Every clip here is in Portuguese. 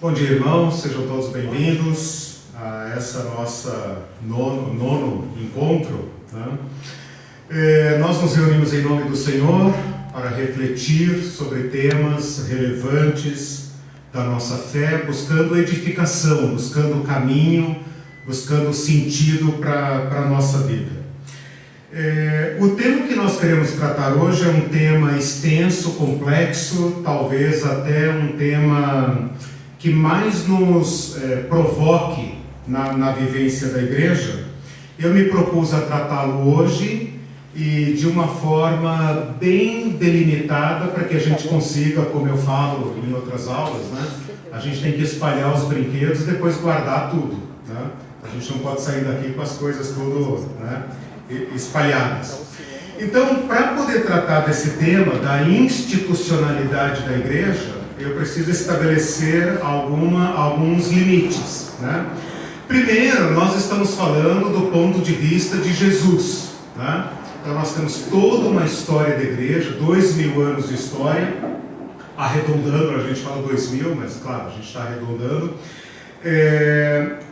Bom dia, irmãos, sejam todos bem-vindos a essa nossa nono encontro, né? Nós nos reunimos em nome do Senhor para refletir sobre temas relevantes da nossa fé, buscando edificação, buscando caminho, buscando sentido para a nossa vida. O tema que nós queremos tratar hoje é um tema extenso, complexo, talvez até um tema que mais nos provoque na vivência da igreja. Eu me propus a tratá-lo hoje e de uma forma bem delimitada para que a gente consiga, como eu falo em outras aulas, né? A gente tem que espalhar os brinquedos e depois guardar tudo, né? A gente não pode sair daqui com as coisas tudo, né, espalhadas. Então, para poder tratar desse tema, da institucionalidade da igreja, eu preciso estabelecer alguns limites, né? Primeiro, nós estamos falando do ponto de vista de Jesus, né? Então nós temos toda uma história da igreja, 2000 anos de história, arredondando, a gente fala 2000, mas claro, a gente está arredondando.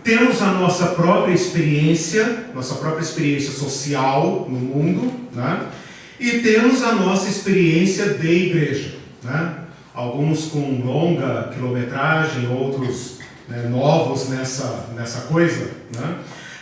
Temos a nossa própria experiência social no mundo, né? E temos a nossa experiência de igreja, né? Alguns com longa quilometragem, outros, né, novos nessa coisa, né?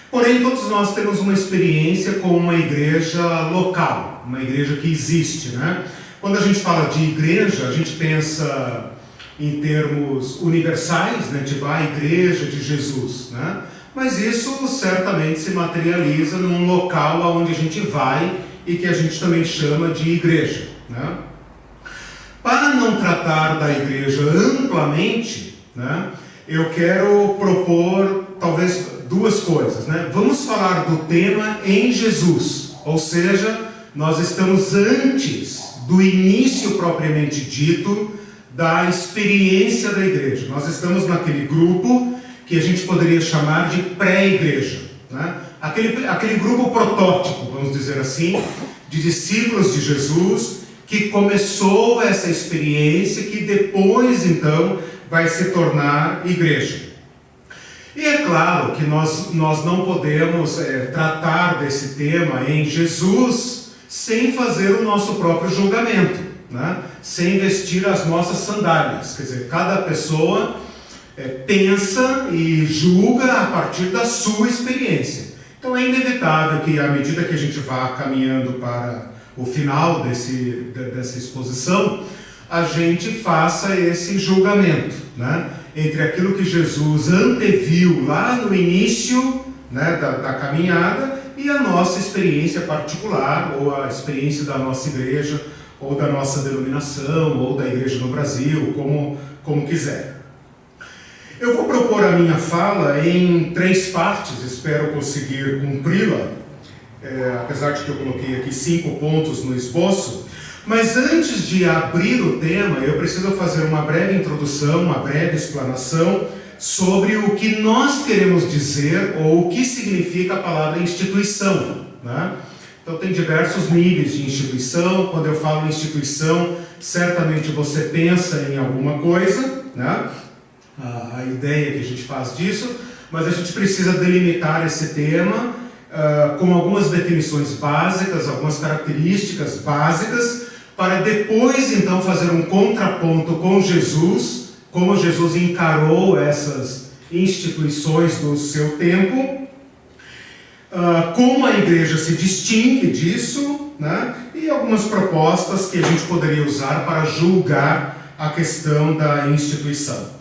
Porém, todos nós temos uma experiência com uma igreja local, uma igreja que existe, né? Quando a gente fala de igreja, a gente pensa em termos universais, né, tipo a igreja de Jesus, né? Mas isso certamente se materializa num local onde a gente vai e que a gente também chama de igreja, né? Para não tratar da igreja amplamente, né, eu quero propor talvez duas coisas, né? Vamos falar do tema em Jesus, ou seja, nós estamos antes do início propriamente dito da experiência da igreja. Nós estamos naquele grupo que a gente poderia chamar de pré-igreja, né? Aquele grupo protótipo, vamos dizer assim, de discípulos de Jesus, que começou essa experiência, que depois então vai se tornar igreja. E é claro que nós não podemos tratar desse tema em Jesus sem fazer o nosso próprio julgamento, né? Sem vestir as nossas sandálias. Quer dizer, cada pessoa pensa e julga a partir da sua experiência. Então é inevitável que, à medida que a gente vá caminhando para o final dessa exposição, a gente faça esse julgamento, né, entre aquilo que Jesus anteviu lá no início, né, da caminhada e a nossa experiência particular, ou a experiência da nossa igreja, ou da nossa denominação, ou da igreja no Brasil, como quiser. Eu vou propor a minha fala em 3 partes, espero conseguir cumpri-la, apesar de que eu coloquei aqui 5 pontos no esboço. Mas antes de abrir o tema, eu preciso fazer uma breve introdução, uma breve explanação sobre o que nós queremos dizer ou o que significa a palavra instituição, né? Então tem diversos níveis de instituição. Quando eu falo instituição, certamente você pensa em alguma coisa, né? A ideia que a gente faz disso, mas a gente precisa delimitar esse tema com algumas definições básicas, algumas características básicas, para depois então fazer um contraponto com Jesus, como Jesus encarou essas instituições do seu tempo, como a igreja se distingue disso, né? E algumas propostas que a gente poderia usar para julgar a questão da instituição.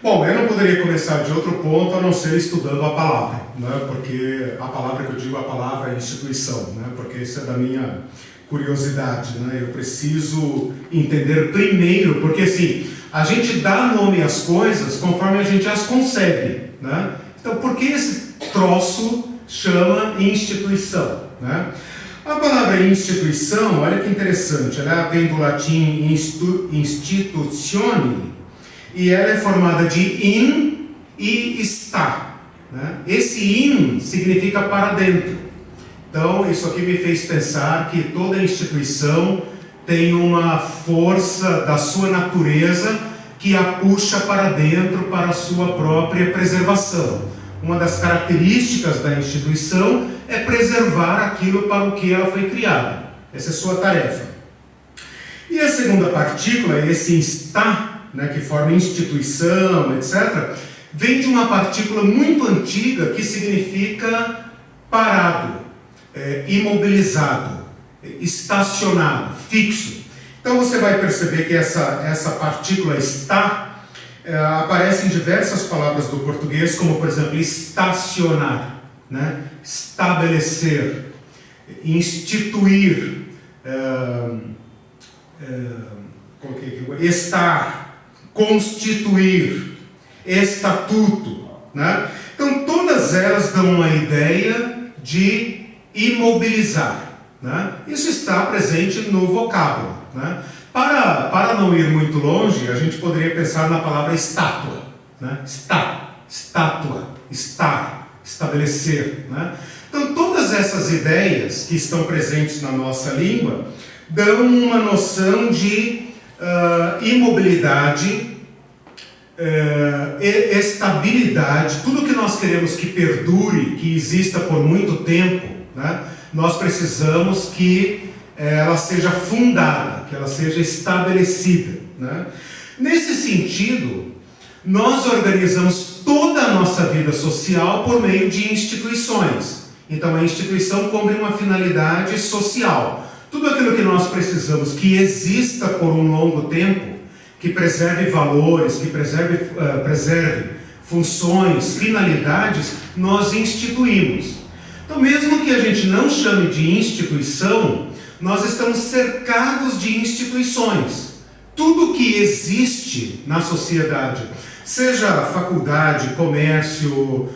Bom, eu não poderia começar de outro ponto a não ser estudando a palavra, né? Porque a palavra que eu digo, a palavra é instituição, né? Porque isso é da minha curiosidade, né? Eu preciso entender primeiro, porque assim, a gente dá nome às coisas conforme a gente as concebe, né? Então, por que esse troço chama instituição, né? A palavra instituição, olha que interessante, ela vem do latim institutione, e ela é formada de in e sta, né? Esse in significa para dentro. Então, isso aqui me fez pensar que toda instituição tem uma força da sua natureza que a puxa para dentro para a sua própria preservação. Uma das características da instituição é preservar aquilo para o que ela foi criada. Essa é a sua tarefa. E a segunda partícula, esse está, né, que forma instituição, etc., vem de uma partícula muito antiga que significa parado, imobilizado, estacionado, fixo. Então você vai perceber que essa partícula está aparece em diversas palavras do português, como por exemplo estacionar, né? Estabelecer, instituir, estar, constituir, estatuto, né? Então todas elas dão uma ideia de imobilizar, né? Isso está presente no vocábulo, né? Para não ir muito longe, a gente poderia pensar na palavra estátua, né? Estátua, estar, estabelecer, né? Então todas essas ideias que estão presentes na nossa língua dão uma noção de imobilidade, estabilidade. Tudo que nós queremos que perdure, que exista por muito tempo, né? Nós precisamos que ela seja fundada, que ela seja estabelecida, né? Nesse sentido, nós organizamos toda a nossa vida social por meio de instituições. Então a instituição cumpre uma finalidade social. Tudo aquilo que nós precisamos que exista por um longo tempo, que preserve valores, que preserve funções, finalidades, nós instituímos. Então mesmo que a gente não chame de instituição, nós estamos cercados de instituições. Tudo que existe na sociedade, seja faculdade, comércio,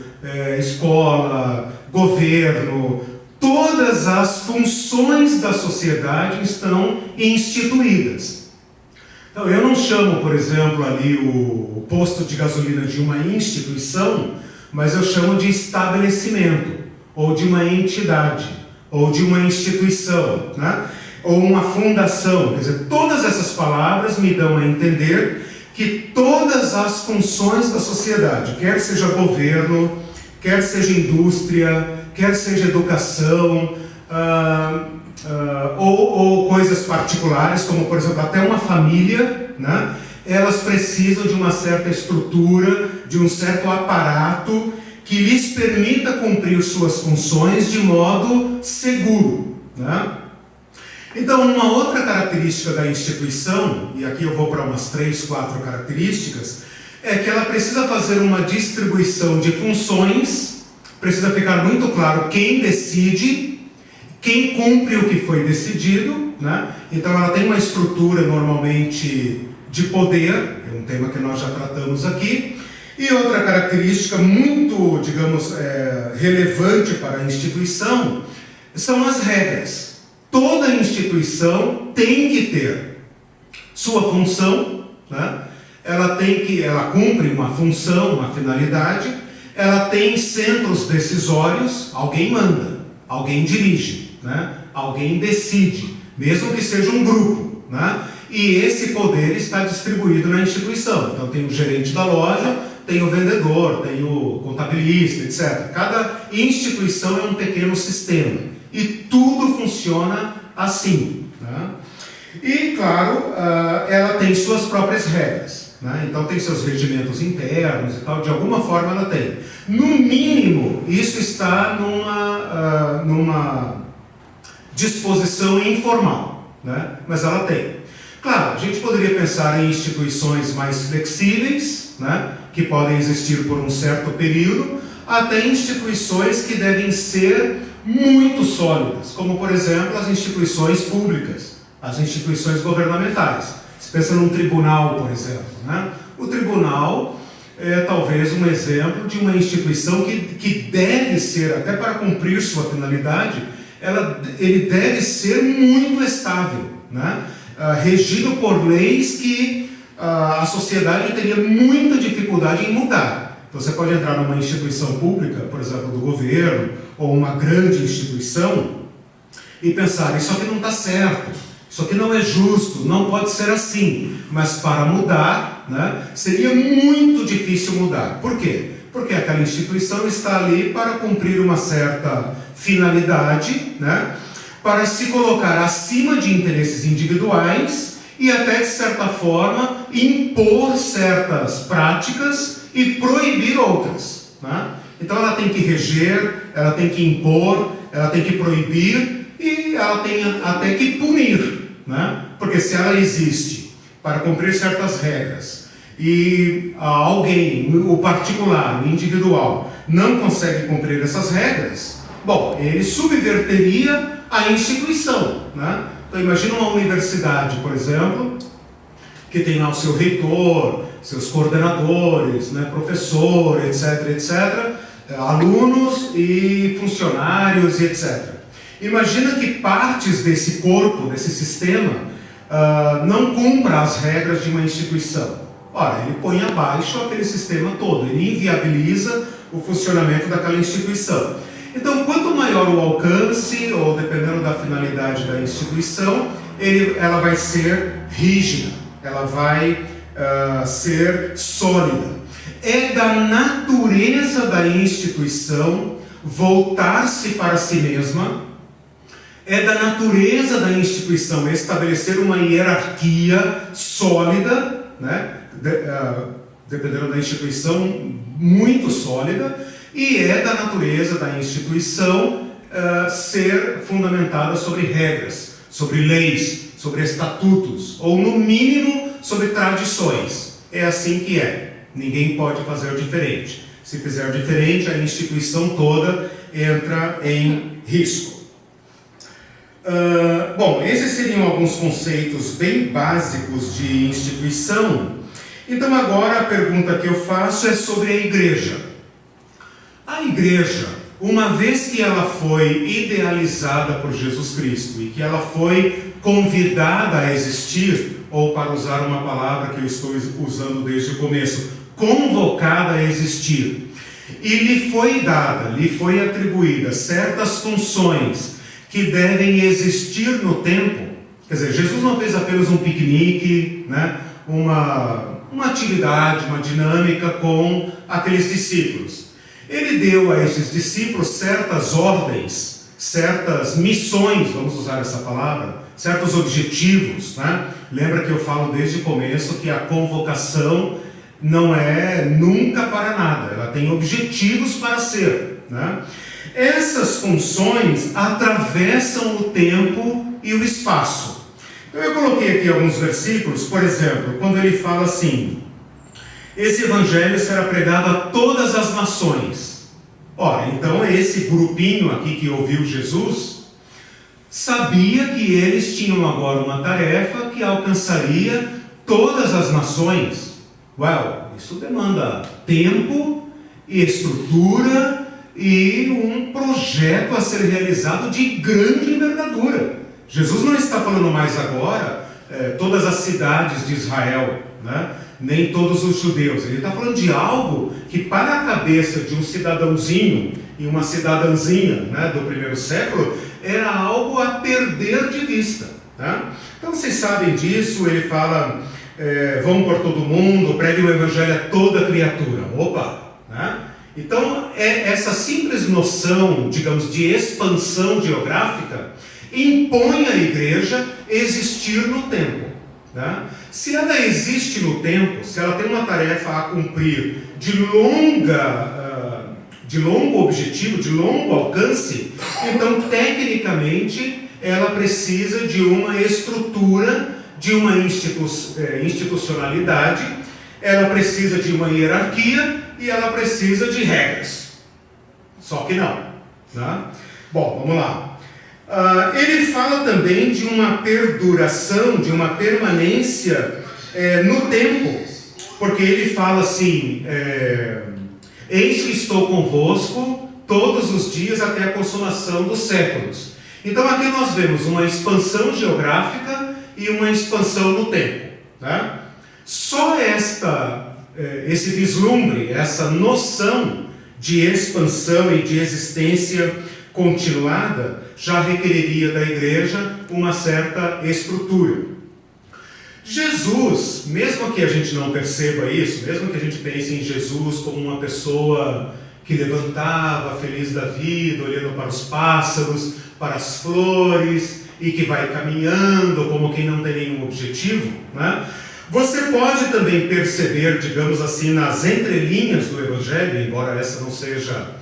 escola, governo, todas as funções da sociedade estão instituídas. Então eu não chamo, por exemplo, ali o posto de gasolina de uma instituição, mas eu chamo de estabelecimento, ou de uma entidade, ou de uma instituição, né? Ou uma fundação. Quer dizer, todas essas palavras me dão a entender que todas as funções da sociedade, quer seja governo, quer seja indústria, quer seja educação, ou coisas particulares, como por exemplo até uma família, né? Elas precisam de uma certa estrutura, de um certo aparato que lhes permita cumprir suas funções de modo seguro, né? Então, uma outra característica da instituição, e aqui eu vou para umas 3, 4 características, é que ela precisa fazer uma distribuição de funções, precisa ficar muito claro quem decide, quem cumpre o que foi decidido, né? Então ela tem uma estrutura normalmente de poder, é um tema que nós já tratamos aqui. E outra característica muito, digamos, relevante para a instituição são as regras. Toda instituição tem que ter sua função, né? Ela cumpre uma função, uma finalidade, ela tem centros decisórios, alguém manda, alguém dirige, né? Alguém decide, mesmo que seja um grupo, né? E esse poder está distribuído na instituição. Então tem o gerente da loja, tem o vendedor, tem o contabilista, etc. Cada instituição é um pequeno sistema e tudo funciona assim, né? E, claro, ela tem suas próprias regras, né? Então tem seus regimentos internos e tal, de alguma forma ela tem. No mínimo, isso está numa disposição informal, né? Mas ela tem. Claro, a gente poderia pensar em instituições mais flexíveis, né? Que podem existir por um certo período, até instituições que devem ser muito sólidas, como por exemplo as instituições públicas, as instituições governamentais. Você pensa num tribunal, por exemplo, né? O tribunal é talvez um exemplo de uma instituição que deve ser, até para cumprir sua finalidade, ele deve ser muito estável, né? Regido por leis que a sociedade teria muita dificuldade em mudar. Então você pode entrar numa instituição pública, por exemplo, do governo, ou uma grande instituição, e pensar, isso aqui não está certo, Isso aqui não é justo, não pode ser assim. Mas para mudar, né, seria muito difícil mudar. Por quê? Porque aquela instituição está ali para cumprir uma certa finalidade, né, para se colocar acima de interesses individuais e até, de certa forma, impor certas práticas e proibir outras, né? Então ela tem que reger, ela tem que impor, ela tem que proibir e ela tem até que punir, né? Porque se ela existe para cumprir certas regras e alguém, o particular, o individual, não consegue cumprir essas regras, bom, ele subverteria a instituição, né? Então imagina uma universidade, por exemplo, que tem lá o seu reitor, seus coordenadores, né, professor, etc, etc, alunos e funcionários, etc. Imagina que partes desse corpo, desse sistema, não cumpra as regras de uma instituição. Ora, ele põe abaixo aquele sistema todo, ele inviabiliza o funcionamento daquela instituição. Então, quanto maior o alcance, ou dependendo da finalidade da instituição, ela vai ser rígida, ela vai ser sólida. É da natureza da instituição voltar-se para si mesma, é da natureza da instituição estabelecer uma hierarquia sólida, né? Dependendo da instituição, muito sólida, e é da natureza da instituição ser fundamentada sobre regras, sobre leis, sobre estatutos, ou no mínimo sobre tradições. É assim que é. Ninguém pode fazer diferente. Se fizer diferente, a instituição toda entra em risco. Bom, esses seriam alguns conceitos bem básicos de instituição. Então agora a pergunta que eu faço é sobre a igreja. A igreja, uma vez que ela foi idealizada por Jesus Cristo e que ela foi convidada a existir, ou para usar uma palavra que eu estou usando desde o começo, convocada a existir, e lhe foi dada, lhe foi atribuída certas funções que devem existir no tempo. Quer dizer, Jesus não fez apenas um piquenique, né, uma atividade, uma dinâmica com aqueles discípulos. Ele deu a esses discípulos certas ordens, certas missões, vamos usar essa palavra, certos objetivos, né? Lembra que eu falo desde o começo que a convocação não é nunca para nada, ela tem objetivos para ser, né? Essas funções atravessam o tempo e o espaço. Então eu coloquei aqui alguns versículos, por exemplo, quando ele fala assim: esse evangelho será pregado a todas as nações. Ora, então esse grupinho aqui que ouviu Jesus sabia que eles tinham agora uma tarefa que alcançaria todas as nações. Isso demanda tempo e estrutura e um projeto a ser realizado de grande envergadura. Jesus não está falando mais agora todas as cidades de Israel, né? Nem todos os judeus. Ele está falando de algo que, para a cabeça de um cidadãozinho e uma cidadãzinha, né, do primeiro século, era algo a perder de vista, tá? Então vocês sabem disso. Ele fala: vão por todo mundo, preguem o evangelho a toda criatura. Opa! Né? Então essa simples noção, digamos, de expansão geográfica impõe à igreja existir no tempo. Tá? Se ela existe no tempo, se ela tem uma tarefa a cumprir de longo objetivo, de longo alcance, então tecnicamente ela precisa de uma estrutura, de uma institucionalidade, ela precisa de uma hierarquia e ela precisa de regras. Só que não. Tá? Bom, vamos lá. Ele fala também de uma perduração, de uma permanência no tempo, porque ele fala assim: eis que estou convosco todos os dias até a consumação dos séculos. Então aqui nós vemos uma expansão geográfica e uma expansão no tempo. Tá? Só esse vislumbre, essa noção de expansão e de existência continuada, já requereria da igreja uma certa estrutura. Jesus, mesmo que a gente não perceba isso, mesmo que a gente pense em Jesus como uma pessoa que levantava feliz da vida, olhando para os pássaros, para as flores, e que vai caminhando como quem não tem nenhum objetivo, né? Você pode também perceber, digamos assim, nas entrelinhas do Evangelho, embora essa não seja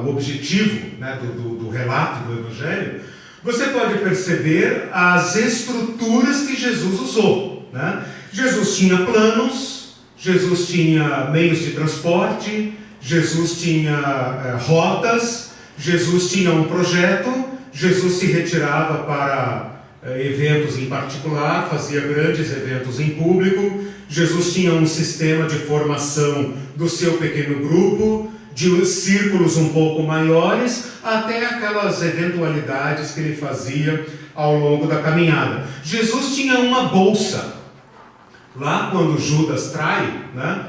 o objetivo, né, do relato do Evangelho, você pode perceber as estruturas que Jesus usou, né? Jesus tinha planos, Jesus tinha meios de transporte, Jesus tinha rotas, Jesus tinha um projeto, Jesus se retirava para eventos em particular, fazia grandes eventos em público, Jesus tinha um sistema de formação do seu pequeno grupo, de círculos um pouco maiores, até aquelas eventualidades que ele fazia ao longo da caminhada. Jesus tinha uma bolsa. Lá quando Judas trai, né,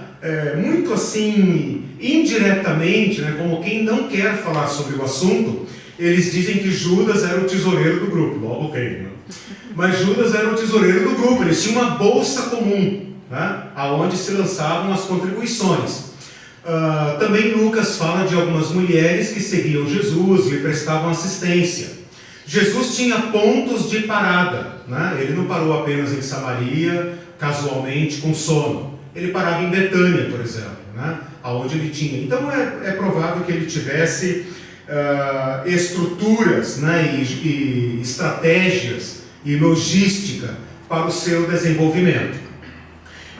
muito assim, indiretamente, né, como quem não quer falar sobre o assunto, eles dizem que Judas era o tesoureiro do grupo, logo ok, né? Mas Judas era o tesoureiro do grupo, eles tinham uma bolsa comum, né, aonde se lançavam as contribuições. Também Lucas fala de algumas mulheres que seguiam Jesus, lhe prestavam assistência. Jesus tinha pontos de parada, né? Ele não parou apenas em Samaria, casualmente, com sono. Ele parava em Betânia, por exemplo, né? Aonde ele tinha. Então é provável que ele tivesse estruturas, né? e estratégias e logística para o seu desenvolvimento.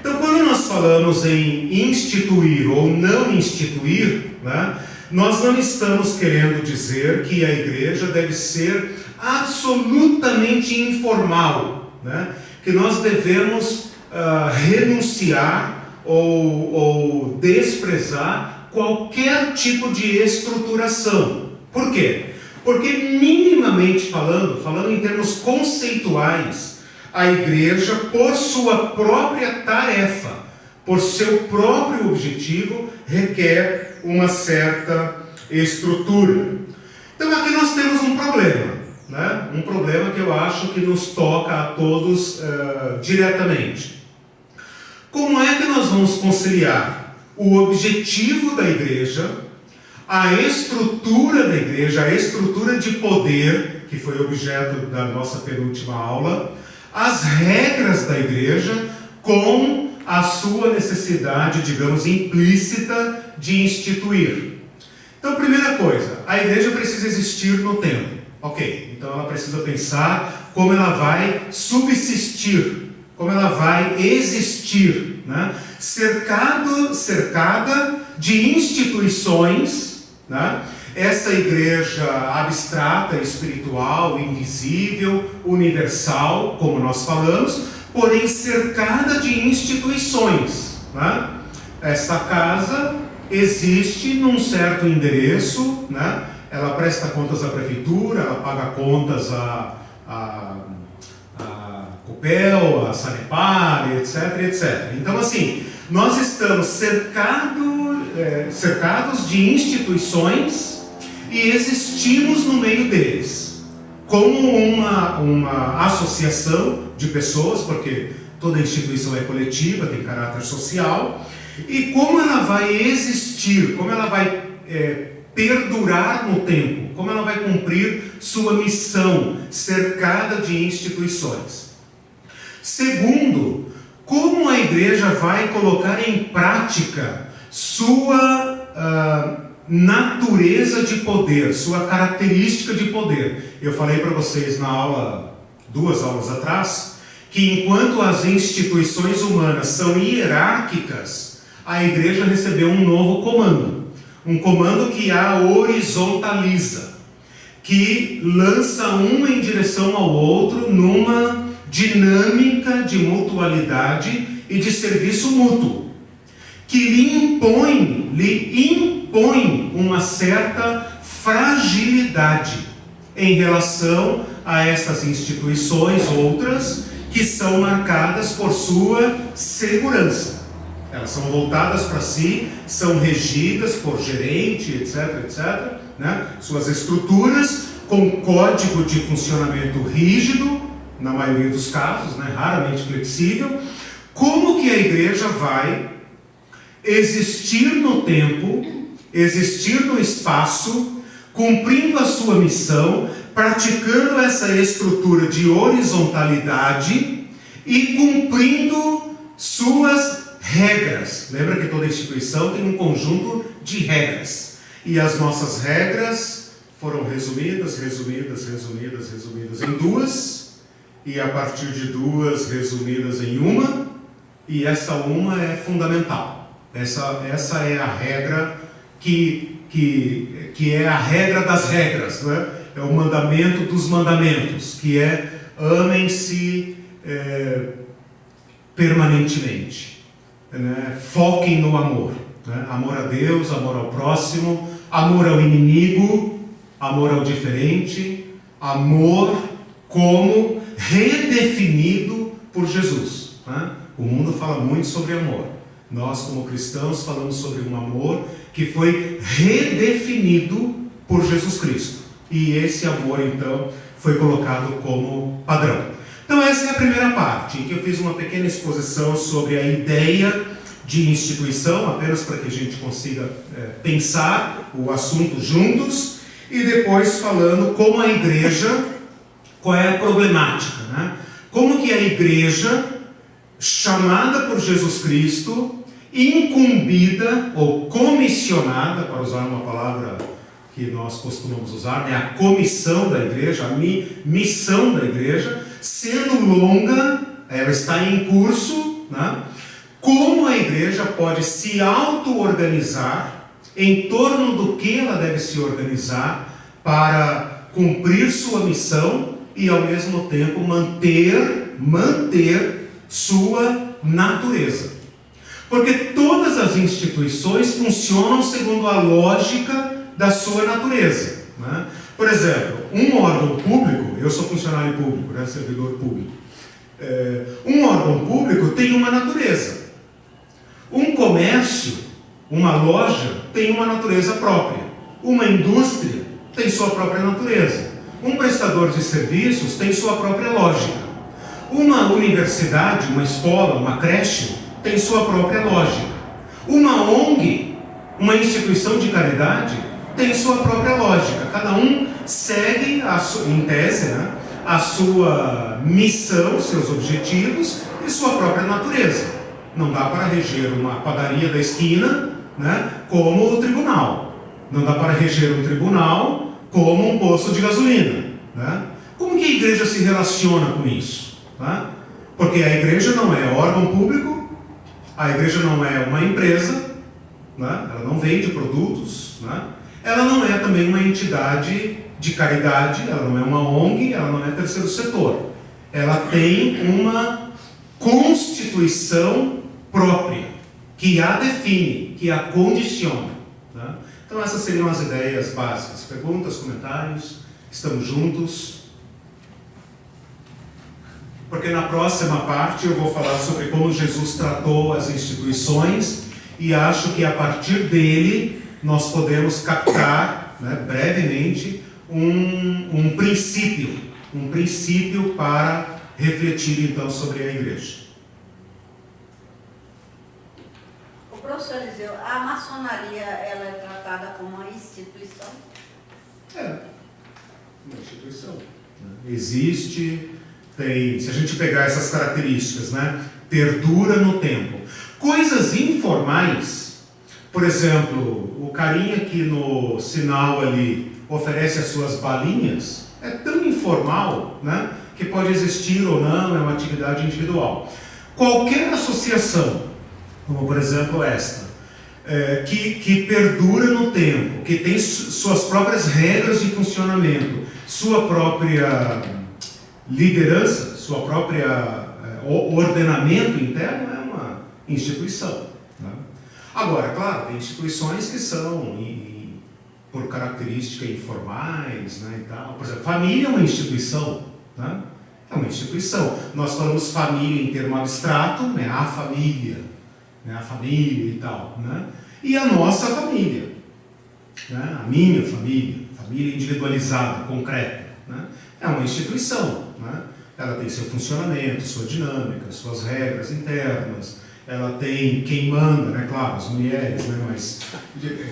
Então, quando nós falamos em instituir ou não instituir, né, nós não estamos querendo dizer que a igreja deve ser absolutamente informal, né, que nós devemos renunciar ou desprezar qualquer tipo de estruturação. Por quê? Porque minimamente falando em termos conceituais, a igreja, por sua própria tarefa, por seu próprio objetivo, requer uma certa estrutura. Então aqui nós temos um problema, né? Um problema que eu acho que nos toca a todos diretamente. Como é que nós vamos conciliar o objetivo da igreja, a estrutura da igreja, a estrutura de poder, que foi objeto da nossa penúltima aula, as regras da igreja com a sua necessidade, digamos, implícita de instituir? Então, primeira coisa, a igreja precisa existir no tempo. Ok, então ela precisa pensar como ela vai subsistir, como ela vai existir, né? Cercada de instituições, né? Essa igreja abstrata, espiritual, invisível, universal, como nós falamos, porém cercada de instituições, né? Esta casa existe num certo endereço, né? Ela presta contas à prefeitura, ela paga contas à Copel, à Sanepar, etc, etc. Então, assim, nós estamos cercados de instituições e existimos no meio deles, como uma associação de pessoas, porque toda instituição é coletiva, tem caráter social, e como ela vai existir, como ela vai perdurar no tempo, como ela vai cumprir sua missão, cercada de instituições. Segundo, como a igreja vai colocar em prática sua natureza de poder, sua característica de poder. Eu falei para vocês na aula, 2 aulas atrás, que enquanto as instituições humanas são hierárquicas, a igreja recebeu um novo comando. Um comando que a horizontaliza, que lança um em direção ao outro numa dinâmica de mutualidade e de serviço mútuo, que lhe impõe uma certa fragilidade em relação a essas instituições outras que são marcadas por sua segurança. Elas são voltadas para si, são regidas por gerente, etc, etc, né? Suas estruturas com código de funcionamento rígido, na maioria dos casos, né? Raramente flexível. Como que a igreja vai existir no tempo, existir no espaço, cumprindo a sua missão, praticando essa estrutura de horizontalidade e cumprindo suas regras. Lembra que toda instituição tem um conjunto de regras. E as nossas regras foram resumidas em duas, e a partir de duas resumidas em uma, e essa uma é fundamental. Essa é a regra que é a regra das regras, não é? É o mandamento dos mandamentos, que é amem-se permanentemente, né? Foquem no amor, né? Amor a Deus, amor ao próximo, amor ao inimigo, amor ao diferente, amor como redefinido por Jesus, né? O mundo fala muito sobre amor. Nós, como cristãos, falamos sobre um amor que foi redefinido por Jesus Cristo. E esse amor, então, foi colocado como padrão. Então, essa é a primeira parte, em que eu fiz uma pequena exposição sobre a ideia de instituição, apenas para que a gente consiga pensar o assunto juntos, e depois falando como a igreja, qual é a problemática, né? Como que a igreja, chamada por Jesus Cristo, incumbida ou comissionada, para usar uma palavra que nós costumamos usar, né? A comissão da igreja, a missão da igreja, sendo longa, ela está em curso, né? Como a igreja pode se auto-organizar em torno do que ela deve se organizar para cumprir sua missão e ao mesmo tempo manter sua natureza. Porque todas as instituições funcionam segundo a lógica da sua natureza, né? Por exemplo, um órgão público, eu sou funcionário público, né, servidor público, um órgão público tem uma natureza. Um comércio, uma loja, tem uma natureza própria. Uma indústria tem sua própria natureza. Um prestador de serviços tem sua própria lógica. Uma universidade, uma escola, uma creche, tem sua própria lógica. Uma ONG, uma instituição de caridade, tem sua própria lógica. Cada um segue, em tese, né, a sua missão, seus objetivos e sua própria natureza. Não dá para reger uma padaria da esquina, né, como o tribunal. Não dá para reger um tribunal como um posto de gasolina, né? Como que a igreja se relaciona com isso, né? Porque a igreja não é órgão público, a igreja não é uma empresa, né? Ela não vende produtos, né? Ela não é também uma entidade de caridade, ela não é uma ONG, ela não é terceiro setor. Ela tem uma constituição própria, que a define, que a condiciona, né? Então essas seriam as ideias básicas. Perguntas, comentários? Estamos juntos? Porque na próxima parte eu vou falar sobre como Jesus tratou as instituições e acho que a partir dele nós podemos captar, né, brevemente um princípio para refletir então sobre a igreja. O professor Eliseu, a maçonaria ela é tratada como uma instituição? É, uma instituição. Existe, tem, se a gente pegar essas características, né, perdura no tempo. Coisas informais, por exemplo, o carinha que no sinal ali oferece as suas balinhas, é tão informal, né, que pode existir ou não, é uma atividade individual. Qualquer associação, como por exemplo esta, que perdura no tempo, que tem suas próprias regras de funcionamento, sua própria liderança, sua própria ordenamento interno, é uma instituição, né? Agora, claro, tem instituições que são, por característica, informais, né, e tal. Por exemplo, família é uma instituição, né? É uma instituição. Nós falamos família em termo abstrato, né? A família, né? A família e tal, né? E a nossa família. né? A minha família, família individualizada, concreta, né? É uma instituição, né? Ela tem seu funcionamento, sua dinâmica, suas regras internas, ela tem quem manda, né? Claro, as mulheres, né? Mas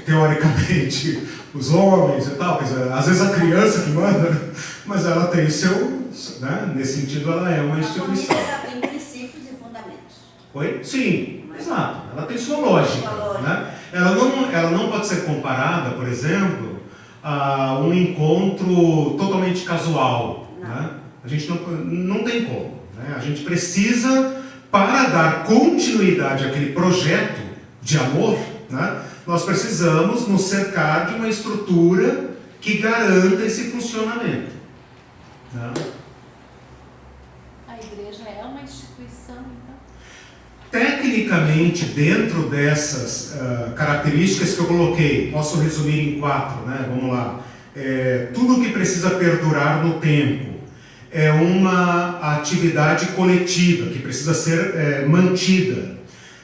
teoricamente os homens e tal, quer dizer, às vezes a criança que manda, né? Mas ela tem o seu, né? Nesse sentido ela é uma instituição. A família tem princípios e fundamentos. Oi? Sim, exato. Ela tem sua lógica, né? Ela não pode ser comparada, por exemplo, a um encontro totalmente casual, né? A gente não tem como, né? A gente precisa, para dar continuidade àquele projeto de amor, né? Nós precisamos nos cercar de uma estrutura que garanta esse funcionamento, né? A igreja é uma instituição, então? Tecnicamente, dentro dessas características que eu coloquei, posso resumir em 4, né? Vamos lá. Tudo que precisa perdurar no tempo é uma atividade coletiva que precisa ser mantida.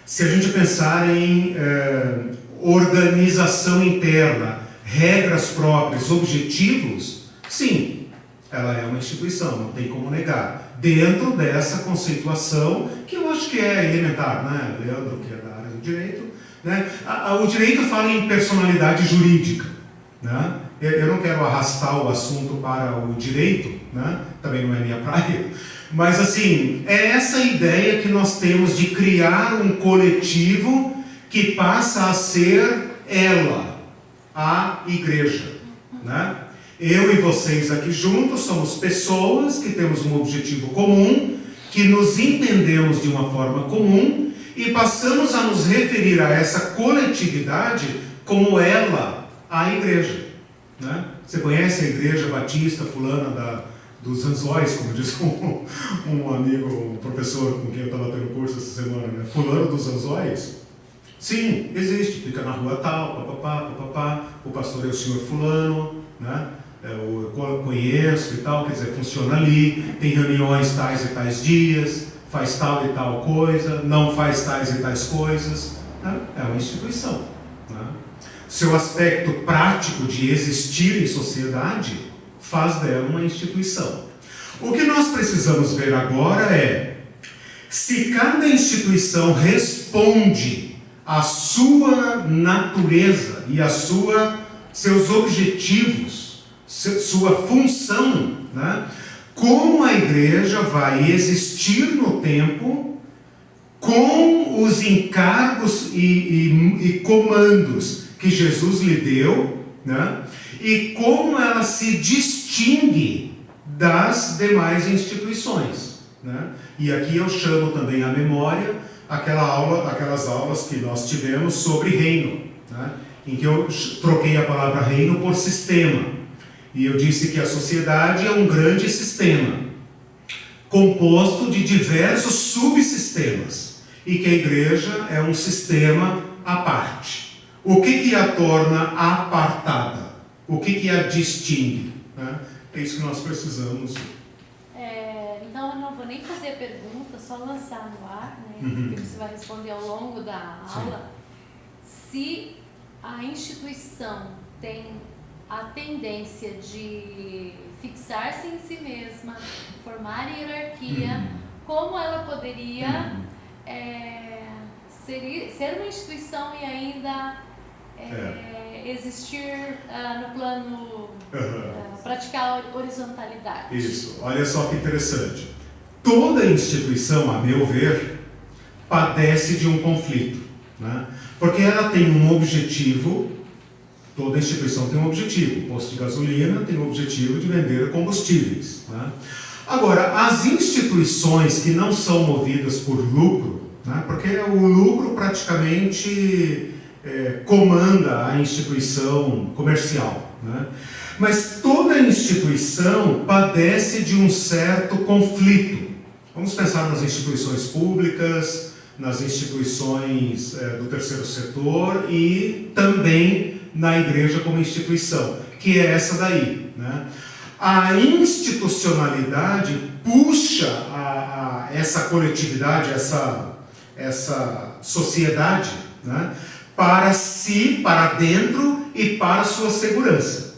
Se a gente pensar em organização interna, regras próprias, objetivos, sim, ela é uma instituição, não tem como negar. Dentro dessa conceituação, que eu acho que é elementar, né? Leandro, que é da área do direito, né? O direito fala em personalidade jurídica, né? Eu não quero arrastar o assunto para o direito, né? Também não é minha praia, mas assim, é essa ideia que nós temos de criar um coletivo que passa a ser ela, a igreja, né? Eu e vocês aqui juntos somos pessoas que temos um objetivo comum, que nos entendemos de uma forma comum e passamos a nos referir a essa coletividade como ela, a igreja, né? Você conhece a igreja batista fulana dos Anzóis, como diz um amigo, um professor com quem eu estava tendo curso essa semana, né? Fulano dos Anzóis? Sim, existe, fica na rua tal, papapá, o pastor é o senhor fulano, né? Eu conheço e tal, quer dizer, funciona ali, tem reuniões tais e tais dias, faz tal e tal coisa, não faz tais e tais coisas, né? É uma instituição, né? Seu aspecto prático de existir em sociedade faz dela uma instituição. O que nós precisamos ver agora é se cada instituição responde à sua natureza e seus objetivos, sua função, né? Como a igreja vai existir no tempo com os encargos e comandos que Jesus lhe deu, né? E como ela se distingue das demais instituições, né? E aqui eu chamo também à memória aquelas aulas que nós tivemos sobre reino, né? Em que eu troquei a palavra reino por sistema. E eu disse que a sociedade é um grande sistema, composto de diversos subsistemas, e que a igreja é um sistema à parte. O que a torna apartada? O que a distingue, né? É isso que nós precisamos. Então eu não vou nem fazer a pergunta, só lançar no ar, né? Porque você vai responder ao longo da aula. Se a instituição tem a tendência de fixar-se em si mesma, formar hierarquia, como ela poderia ser uma instituição e ainda existir no plano, praticar a horizontalidade? Isso, olha só que interessante. Toda instituição, a meu ver, padece de um conflito, né? Porque ela tem um objetivo. Toda instituição tem um objetivo. O posto de gasolina tem o objetivo de vender combustíveis, né? Agora, as instituições que não são movidas por lucro, né? Porque o lucro praticamente comanda a instituição comercial, né? Mas toda instituição padece de um certo conflito. Vamos pensar nas instituições públicas, nas instituições do terceiro setor e também na igreja como instituição, que é essa daí, né? A institucionalidade puxa essa coletividade, essa sociedade, né, para si, para dentro e para sua segurança.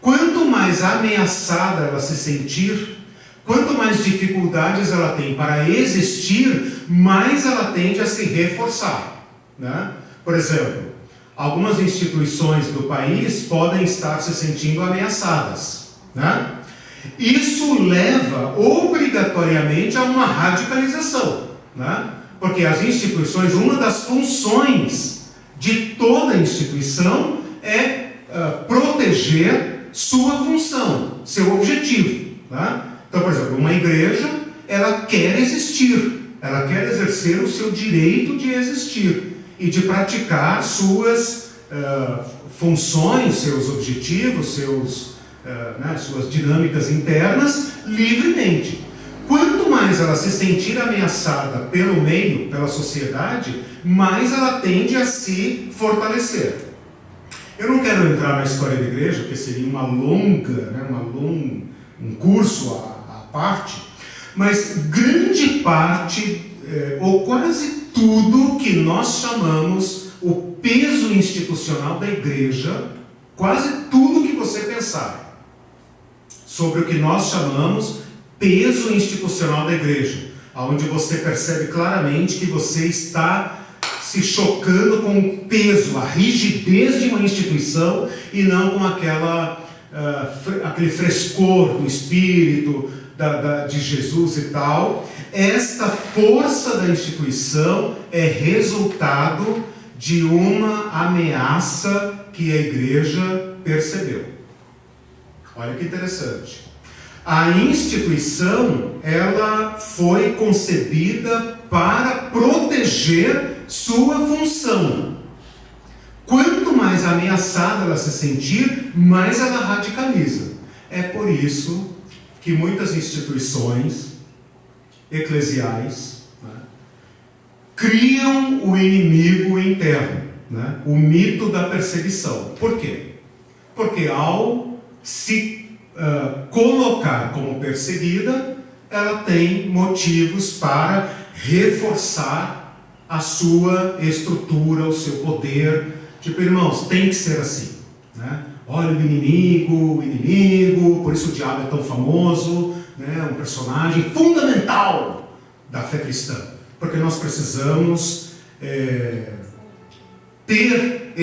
Quanto mais ameaçada ela se sentir, quanto mais dificuldades ela tem para existir, mais ela tende a se reforçar, né? Por exemplo, algumas instituições do país podem estar se sentindo ameaçadas, né? Isso leva obrigatoriamente a uma radicalização, né? Porque as instituições, uma das funções de toda instituição é proteger sua função, seu objetivo, né? Então, por exemplo, uma igreja, ela quer existir, ela quer exercer o seu direito de existir e de praticar suas funções, seus objetivos, suas dinâmicas internas livremente. Quanto mais ela se sentir ameaçada pelo meio, pela sociedade, mais ela tende a se fortalecer. Eu não quero entrar na história da igreja, porque seria um curso à parte, mas grande parte, ou quase tudo que nós chamamos o peso institucional da igreja, quase tudo que você pensar sobre o que nós chamamos peso institucional da igreja, onde você percebe claramente que você está se chocando com o peso, a rigidez de uma instituição e não com aquele frescor do Espírito, de Jesus e tal. Esta força da instituição é resultado de uma ameaça que a igreja percebeu. Olha que interessante. A instituição, ela foi concebida para proteger sua função. Quanto mais ameaçada ela se sentir, mais ela radicaliza. É por isso que muitas instituições eclesiais, né, criam o inimigo interno, né, o mito da perseguição. Por quê? Porque ao se colocar como perseguida, ela tem motivos para reforçar a sua estrutura, o seu poder. Tipo, irmãos, tem que ser assim, né? Olha o inimigo, por isso o diabo é tão famoso, né? Um personagem fundamental da fé cristã, porque nós precisamos ter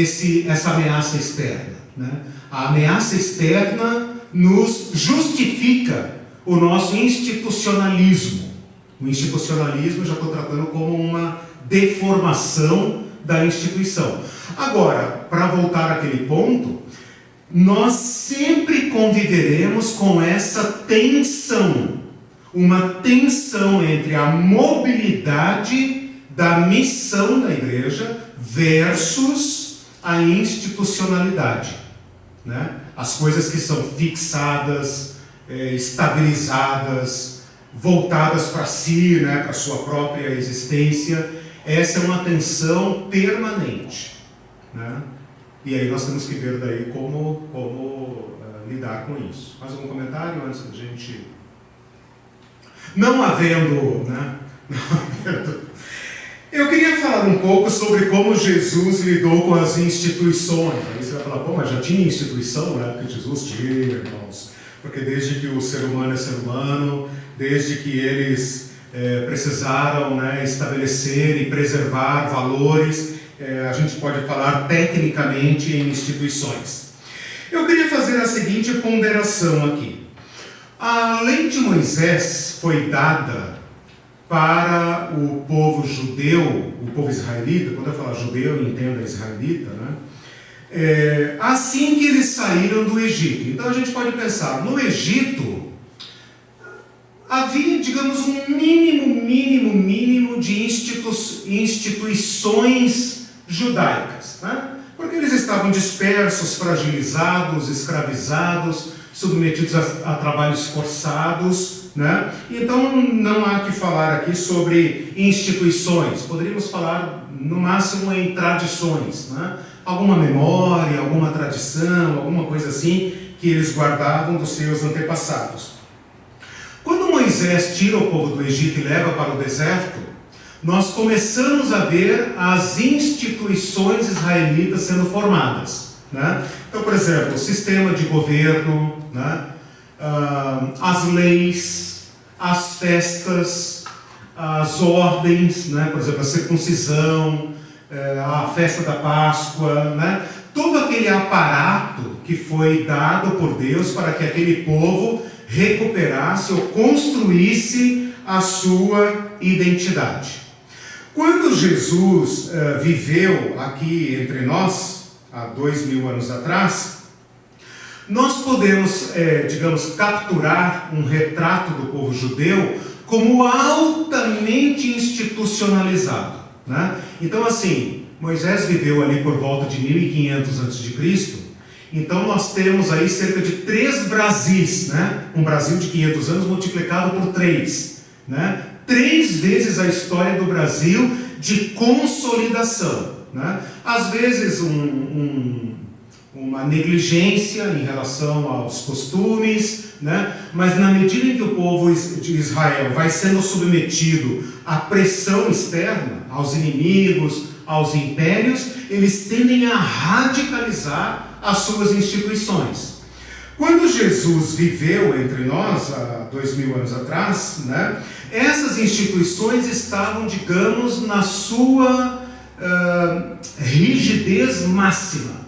essa ameaça externa, né? A ameaça externa nos justifica o nosso institucionalismo. O institucionalismo eu já estou tratando como uma deformação da instituição. Agora, para voltar àquele ponto, nós sempre conviveremos com essa tensão, uma tensão entre a mobilidade da missão da igreja versus a institucionalidade, né? As coisas que são fixadas, estabilizadas, voltadas para si, né, para a sua própria existência. Essa é uma tensão permanente, né? E aí nós temos que ver daí como lidar com isso. Mais algum comentário antes da gente... Não havendo... Eu queria falar um pouco sobre como Jesus lidou com as instituições. Aí você vai falar, mas já tinha instituição na época de Jesus? Tinha, irmãos. Porque desde que o ser humano é ser humano, desde que eles precisaram, né, estabelecer e preservar valores, a gente pode falar tecnicamente em instituições. Eu queria fazer a seguinte ponderação aqui. A lei de Moisés foi dada para o povo judeu, o povo israelita. Quando eu falar judeu, entenda israelita, né? Assim que eles saíram do Egito. Então a gente pode pensar, no Egito havia, digamos, um mínimo de instituições judaicas, né? Porque eles estavam dispersos, fragilizados, escravizados, submetidos a trabalhos forçados, né? Então não há que falar aqui sobre instituições. Poderíamos falar no máximo em tradições, né? Alguma memória, alguma tradição, alguma coisa assim que eles guardavam dos seus antepassados. Quando Moisés tira o povo do Egito e leva para o deserto, nós começamos a ver as instituições israelitas sendo formadas, né? Então, por exemplo, o sistema de governo, né? As leis, as festas, as ordens, né? Por exemplo, a circuncisão, a festa da Páscoa, né? Todo aquele aparato que foi dado por Deus para que aquele povo recuperasse ou construísse a sua identidade. Quando Jesus viveu aqui entre nós, há 2000 anos atrás, nós podemos, digamos, capturar um retrato do povo judeu como altamente institucionalizado, né? Então, assim, Moisés viveu ali por volta de 1500 a.C., então nós temos aí cerca de 3 Brasis, né? Um Brasil de 500 anos multiplicado por 3, né? 3 vezes a história do Brasil de consolidação, né? Às vezes uma negligência em relação aos costumes, né? Mas na medida em que o povo de Israel vai sendo submetido à pressão externa, aos inimigos, aos impérios, eles tendem a radicalizar as suas instituições. Quando Jesus viveu entre nós, há 2000 anos atrás, né, essas instituições estavam, digamos, na sua rigidez máxima.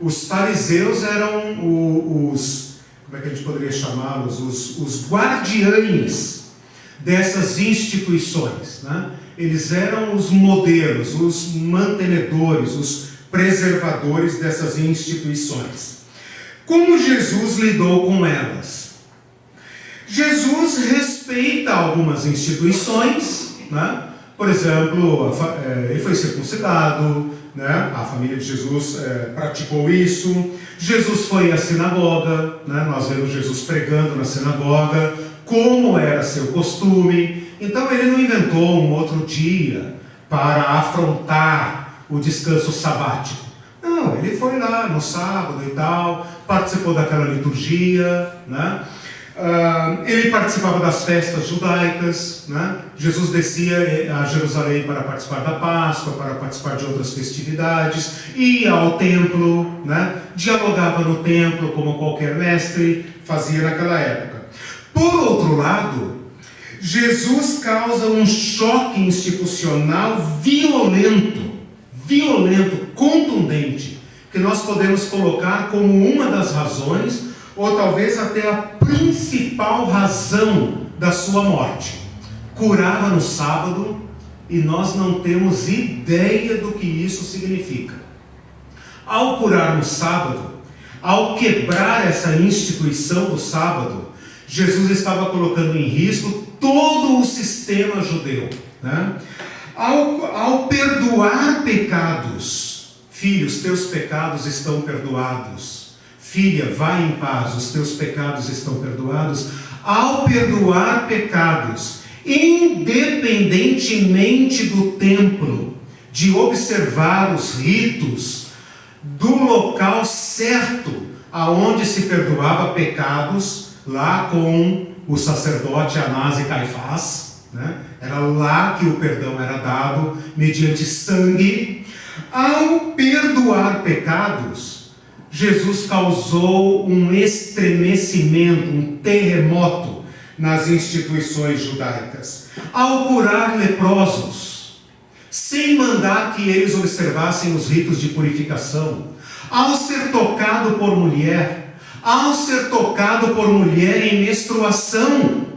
Os fariseus eram os, como é que a gente poderia chamá-los? Os guardiães dessas instituições, né? Eles eram os modelos, os mantenedores, os preservadores dessas instituições. Como Jesus lidou com elas? Jesus respeita algumas instituições, né? Por exemplo, ele foi circuncidado, né? A família de Jesus praticou isso. Jesus foi à sinagoga, né? Nós vemos Jesus pregando na sinagoga, como era seu costume. Então ele não inventou um outro dia para afrontar o descanso sabático. Não, ele foi lá no sábado e tal, participou daquela liturgia, né? Ele participava das festas judaicas, né? Jesus descia a Jerusalém para participar da Páscoa, para participar de outras festividades, ia ao templo, né? Dialogava no templo como qualquer mestre fazia naquela época. Por outro lado, Jesus causa um choque institucional violento, contundente, que nós podemos colocar como uma das razões, ou talvez até a principal razão da sua morte. Curava no sábado e nós não temos ideia do que isso significa. Ao curar no sábado, ao quebrar essa instituição do sábado, Jesus estava colocando em risco todo o sistema judeu, né? Ao perdoar pecados, filhos, teus pecados estão perdoados. Filha, vai em paz, os teus pecados estão perdoados. Ao perdoar pecados, independentemente do templo, de observar os ritos, do local certo aonde se perdoava pecados, lá com o sacerdote Anás e Caifás, né? Era lá que o perdão era dado, mediante sangue. Ao perdoar pecados, Jesus causou um estremecimento, um terremoto nas instituições judaicas. Ao curar leprosos, sem mandar que eles observassem os ritos de purificação, ao ser tocado por mulher em menstruação,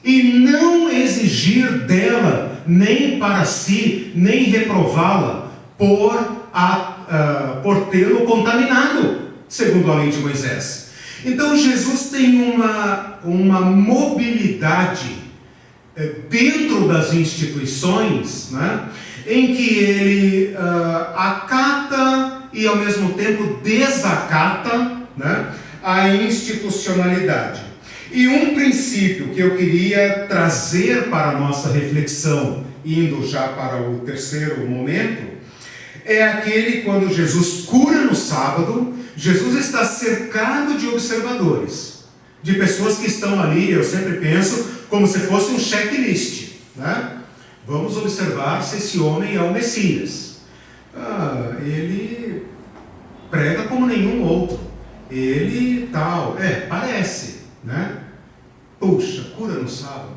e não exigir dela, nem para si, nem reprová-la, por tê-lo contaminado, segundo a lei de Moisés. Então Jesus tem uma mobilidade dentro das instituições, né, em que ele acata e ao mesmo tempo desacata, né, a institucionalidade. E um princípio que eu queria trazer para a nossa reflexão, indo já para o terceiro momento, é aquele quando Jesus cura no sábado. Jesus está cercado de observadores, de pessoas que estão ali, eu sempre penso, como se fosse um checklist, né? Vamos observar se esse homem é o Messias. Ele prega como nenhum outro. Ele tal, parece, né? Puxa, cura no sábado.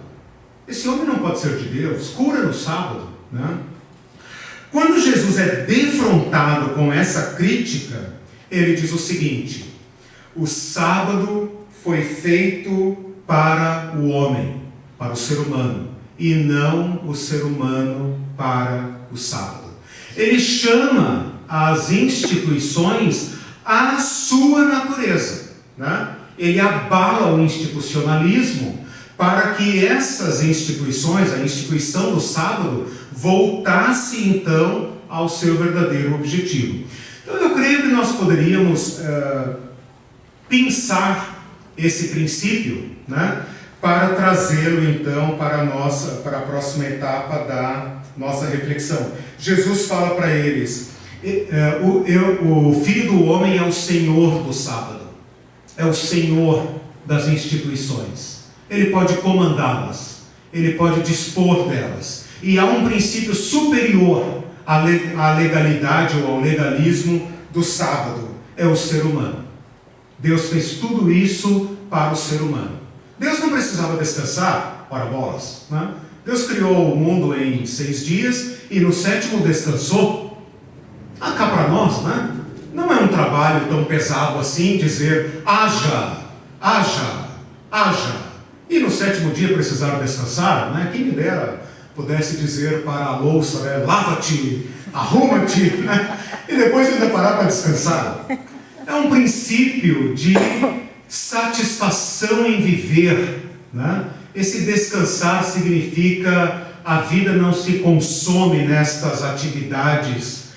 Esse homem não pode ser de Deus, cura no sábado, né? Quando Jesus é defrontado com essa crítica, ele diz o seguinte: o sábado foi feito para o homem, para o ser humano, e não o ser humano para o sábado. Ele chama as instituições à sua natureza, né? Ele abala o institucionalismo para que essas instituições, a instituição do sábado, voltasse então ao seu verdadeiro objetivo. Então eu creio que nós poderíamos pensar esse princípio, né, para trazê-lo então para a próxima etapa da nossa reflexão. Jesus fala para eles: o Filho do Homem é o Senhor do sábado, é o Senhor das instituições. Ele pode comandá-las, ele pode dispor delas. E há um princípio superior à legalidade ou ao legalismo do sábado: é o ser humano. Deus fez tudo isso para o ser humano. Deus não precisava descansar, ora bolas, né? Deus criou o mundo em 6 dias e no 7º descansou. Cá para nós, né? Não é um trabalho tão pesado assim dizer haja. E no 7º dia precisaram descansar, né? Quem me dera pudesse dizer para a louça, né, lava-te, arruma-te, né? E depois ainda parar para descansar. É um princípio de satisfação em viver, né? Esse descansar significa a vida não se consome nestas atividades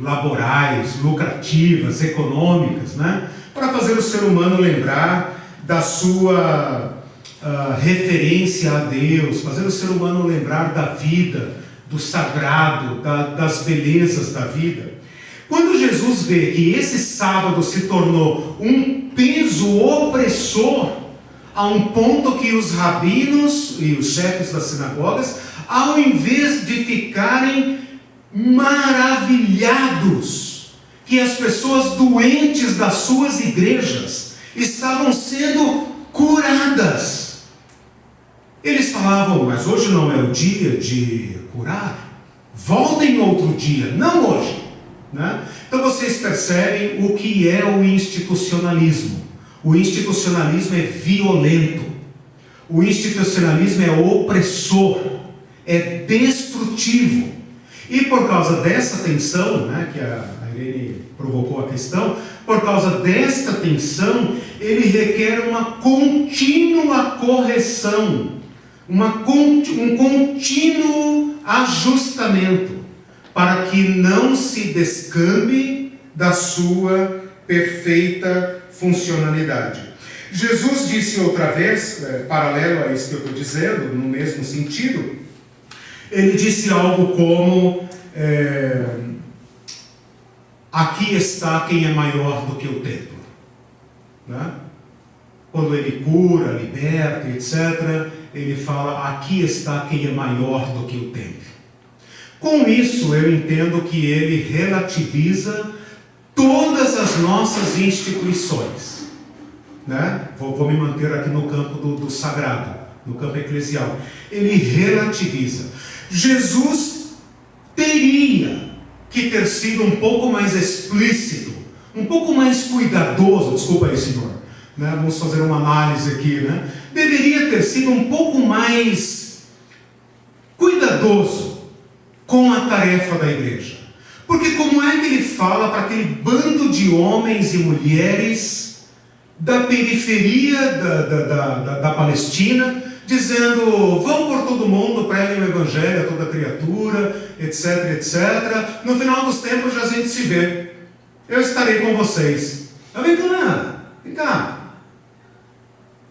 laborais, lucrativas, econômicas, né? Para fazer o ser humano lembrar da sua referência a Deus, fazer o ser humano lembrar da vida, do sagrado, das belezas da vida. Quando Jesus vê que esse sábado se tornou um peso opressor, a um ponto que os rabinos e os chefes das sinagogas, ao invés de ficarem maravilhados que as pessoas doentes das suas igrejas estavam sendo curadas, eles falavam: mas hoje não é o dia de curar, voltem outro dia, não hoje, né? Então vocês percebem o que é o institucionalismo. O institucionalismo é violento, o institucionalismo é opressor, é destrutivo. E por causa dessa tensão, né, que a Irene provocou a questão, por causa desta tensão, ele requer uma contínua correção, um contínuo ajustamento, para que não se descambe da sua perfeita funcionalidade. Jesus disse outra vez, paralelo a isso que eu estou dizendo, no mesmo sentido, ele disse algo como: aqui está quem é maior do que o templo, né? Quando ele cura, liberta, etc., ele fala: aqui está quem é maior do que o templo. Com isso eu entendo que ele relativiza todas as nossas instituições, né? Vou me manter aqui no campo do sagrado, no campo eclesial. Ele relativiza. Jesus teria que ter sido um pouco mais explícito, um pouco mais cuidadoso, desculpa aí, senhor, né? Vamos fazer uma análise aqui, né? Deveria ter sido um pouco mais cuidadoso com a tarefa da igreja. Porque como é que ele fala para aquele bando de homens e mulheres da periferia da Palestina, dizendo: vão por todo mundo, preguem o evangelho a toda criatura, etc, etc. No final dos tempos a gente se vê. Eu estarei com vocês. Vem cá.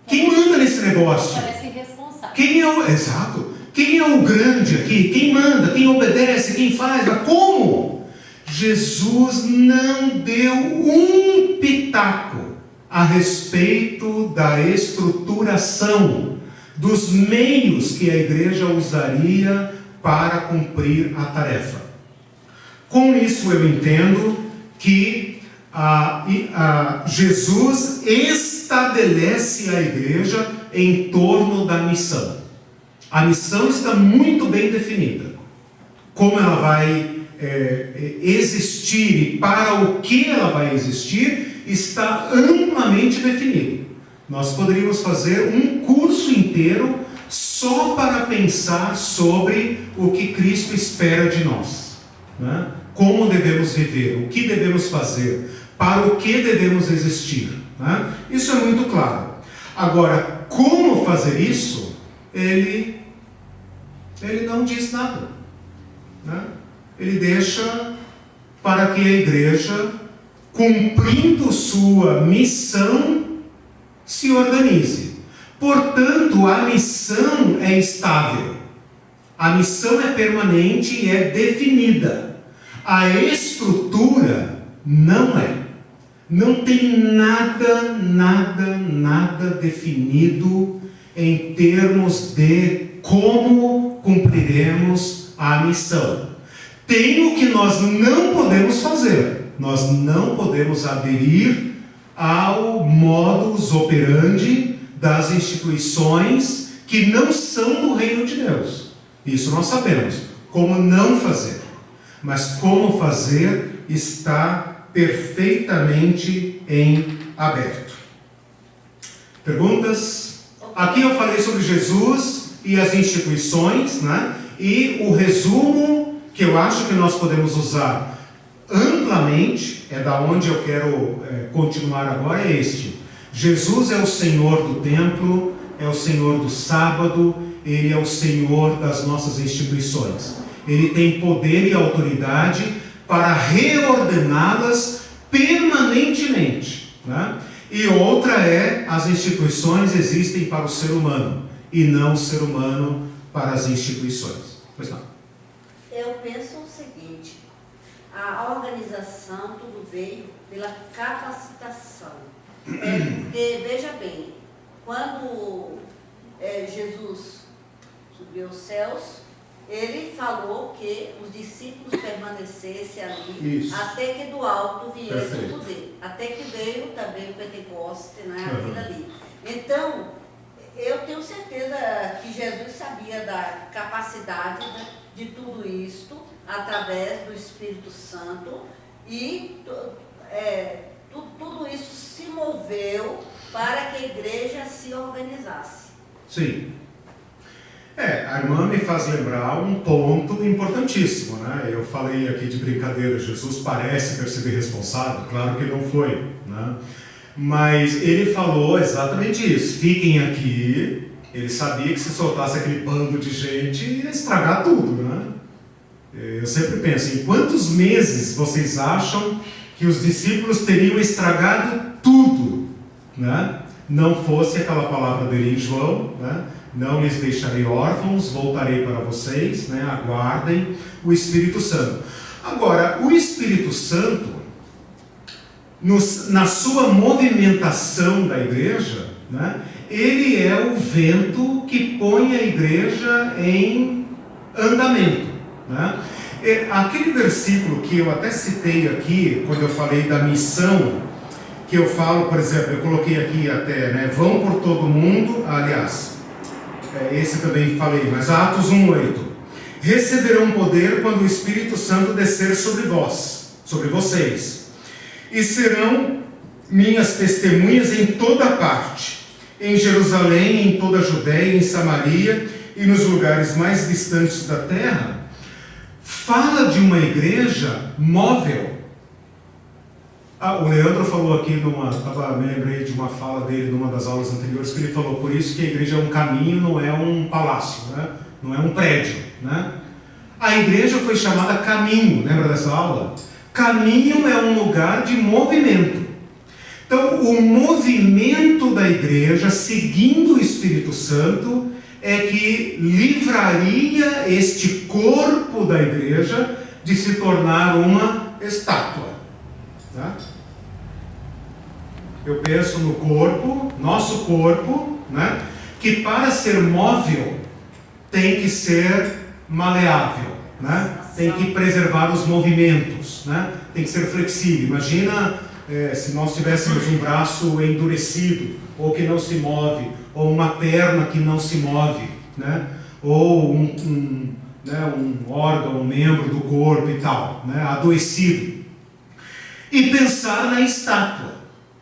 Quem manda nesse negócio? Parece irresponsável. Exato. Quem é o grande aqui? Quem manda? Quem obedece? Quem faz? Mas como? Jesus não deu um pitaco a respeito da estruturação dos meios que a igreja usaria para cumprir a tarefa. Com isso eu entendo que Jesus estabelece a igreja em torno da missão. A missão está muito bem definida. Como ela vai existir e para o que ela vai existir está amplamente definido. Nós poderíamos fazer um curso inteiro só para pensar sobre o que Cristo espera de nós, né? Como devemos viver, o que devemos fazer, para o que devemos existir, né? Isso é muito claro. Agora, como fazer isso, ele não diz nada, né? Ele deixa para que a igreja, cumprindo sua missão, se organize. Portanto, a missão é estável, a missão é permanente e é definida. A estrutura não é. Não tem nada definido em termos de como cumpriremos a missão. Tem o que nós não podemos fazer. Nós não podemos aderir ao modus operandi das instituições que não são do reino de Deus. Isso nós sabemos. Como não fazer. Mas como fazer está perfeitamente em aberto. Perguntas? Aqui eu falei sobre Jesus e as instituições, né? E o resumo que eu acho que nós podemos usar amplamente, é da onde eu quero continuar agora, é este. Jesus é o Senhor do templo, é o Senhor do sábado, Ele é o Senhor das nossas instituições. Ele tem poder e autoridade para reordená-las permanentemente, né? E outra é, as instituições existem para o ser humano, e não o ser humano para as instituições. Pois não. Eu penso o seguinte, a organização, tudo veio pela capacitação. Porque, veja bem, quando Jesus subiu aos céus, ele falou que os discípulos permanecessem ali. Isso. Até que do alto viesse o poder. Até que veio também o Pentecoste, né, aquilo ali. Então, eu tenho certeza que Jesus sabia da capacidade de tudo isto, através do Espírito Santo, e tudo isso se moveu para que a igreja se organizasse. Sim. A irmã me faz lembrar um ponto importantíssimo, né? Eu falei aqui de brincadeira, Jesus parece ter sido responsável, claro que não foi, né? Mas ele falou exatamente isso, fiquem aqui. Ele sabia que se soltasse aquele bando de gente ia estragar tudo, né? Eu sempre penso, em quantos meses vocês acham que os discípulos teriam estragado tudo, né? Não fosse aquela palavra dele em João, né? Não lhes deixarei órfãos, voltarei para vocês, né? Aguardem o Espírito Santo. Agora, o Espírito Santo, na sua movimentação da igreja, né? Ele é o vento que põe a igreja em andamento, né? Aquele versículo que eu até citei aqui, quando eu falei da missão, que eu falo, por exemplo, eu coloquei aqui até, né? Vão por todo mundo, aliás, esse também falei, mas Atos 1:8. Receberão poder quando o Espírito Santo descer sobre vós, sobre vocês, e serão minhas testemunhas em toda parte, em Jerusalém, em toda a Judéia, em Samaria e nos lugares mais distantes da terra. Fala de uma igreja móvel. O Leandro falou aqui, me lembrei de uma fala dele numa das aulas anteriores, que ele falou, por isso que a igreja é um caminho, não é um palácio, né? Não é um prédio, né? A igreja foi chamada caminho, lembra dessa aula? Caminho é um lugar de movimento. Então, o movimento da igreja, seguindo o Espírito Santo, é que livraria este corpo da igreja de se tornar uma estátua. Tá? Eu penso no corpo, nosso corpo, né? que para ser móvel tem que ser maleável, né? Tem que preservar os movimentos, né? Tem que ser flexível. Imagina se nós tivéssemos um braço endurecido, ou que não se move, ou uma perna que não se move, né? Ou um órgão, um membro do corpo e tal, né? Adoecido. E pensar na estátua,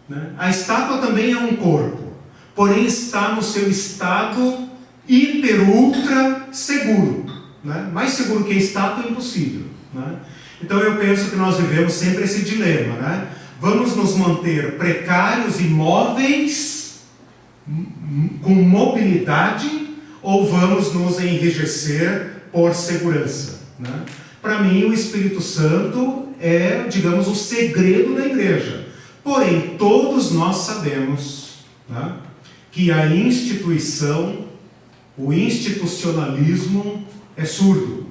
né? A estátua também é um corpo, porém está no seu estado hiper, ultra seguro, né? Mais seguro que a estátua é impossível, né? Então eu penso que nós vivemos sempre esse dilema, né? Vamos nos manter precários, imóveis, com mobilidade, ou vamos nos enrijecer por segurança, né? Para mim, o Espírito Santo é, digamos, o segredo da igreja. Porém, todos nós sabemos, né, que a instituição, o institucionalismo é surdo,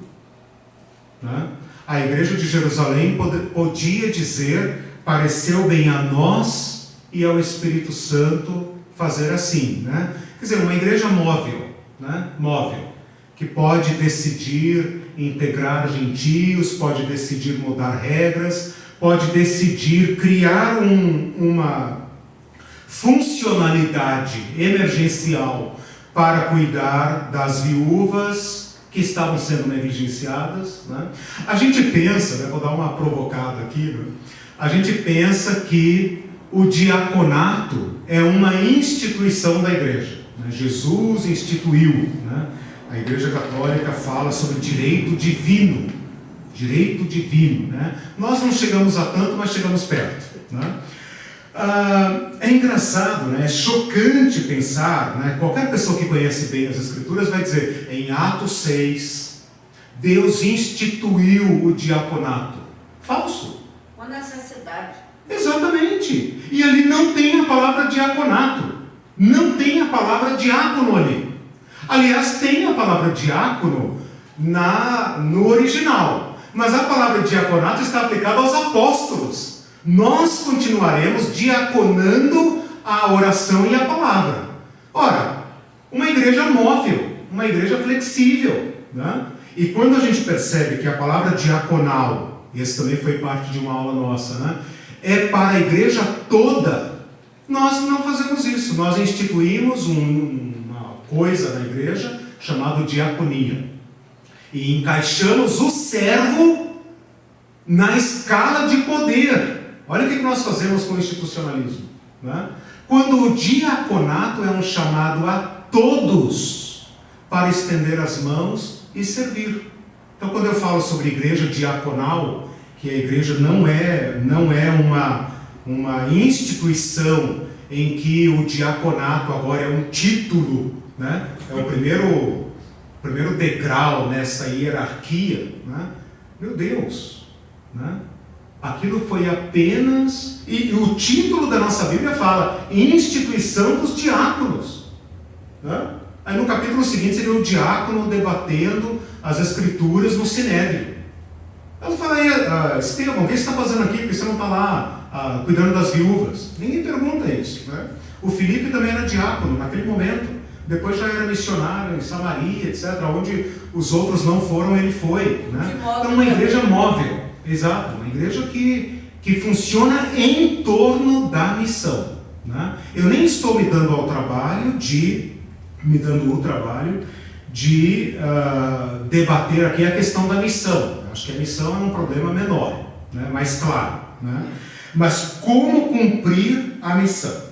né? A igreja de Jerusalém podia dizer: pareceu bem a nós e ao Espírito Santo fazer assim, né? Quer dizer, uma igreja móvel, né? Móvel, que pode decidir integrar gentios, pode decidir mudar regras, pode decidir criar uma funcionalidade emergencial para cuidar das viúvas que estavam sendo negligenciadas, né? A gente pensa, né, vou dar uma provocada aqui, né? A gente pensa que o diaconato é uma instituição da igreja, né? Jesus instituiu, né? A Igreja Católica fala sobre direito divino, né? Nós não chegamos a tanto, mas chegamos perto, né? É engraçado, né? É chocante pensar, né? Qualquer pessoa que conhece bem as Escrituras vai dizer: em Atos 6, Deus instituiu o diaconato. Falso. Uma necessidade. Exatamente. E ali não tem a palavra diaconato. Não tem a palavra diácono ali. Aliás, tem a palavra diácono no original. Mas a palavra diaconato está aplicada aos apóstolos. Nós continuaremos diaconando a oração e a palavra. Ora, uma igreja móvel, uma igreja flexível, né? E quando a gente percebe que a palavra diaconal, esse também foi parte de uma aula nossa, né, é para a igreja toda, nós não fazemos isso. Nós instituímos uma coisa na igreja chamada diaconia. E encaixamos o servo na escala de poder. Olha o que nós fazemos com o institucionalismo, né? Quando o diaconato é um chamado a todos para estender as mãos e servir. Então, quando eu falo sobre igreja diaconal, que a igreja não é uma instituição em que o diaconato agora é um título, né? É o primeiro degrau nessa hierarquia, né? Meu Deus, né? Aquilo foi apenas... E o título da nossa Bíblia fala instituição dos diáconos, né? Aí no capítulo seguinte seria o diácono debatendo as escrituras no sinédrio. Ela fala: Estevão, o que você está fazendo aqui? Porque você não está lá cuidando das viúvas? Ninguém pergunta isso, né? O Filipe também era diácono naquele momento. Depois já era missionário em Samaria, etc. Onde os outros não foram, ele foi, né? Então uma igreja móvel. Exato, uma igreja que funciona em torno da missão, né? Eu nem estou me dando o trabalho de debater aqui a questão da missão. Eu acho que a missão é um problema menor, né? Mais claro, né? Mas como cumprir a missão?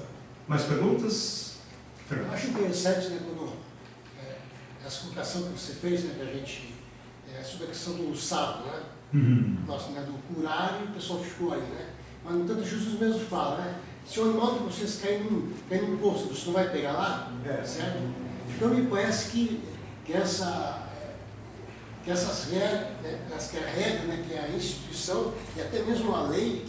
Mais perguntas? Eu acho interessante, né, quando essa colocação que você fez, né, pra gente, sobre a questão do sábado, né? Nossa, né, do curar, e o pessoal ficou aí, né? Mas, no entanto, Jesus mesmo fala, né? Se o animal de vocês cair num poço, você não vai pegar lá? Certo? Então, me parece que essas regras, né, que a regra, né, que é a instituição, e até mesmo a lei,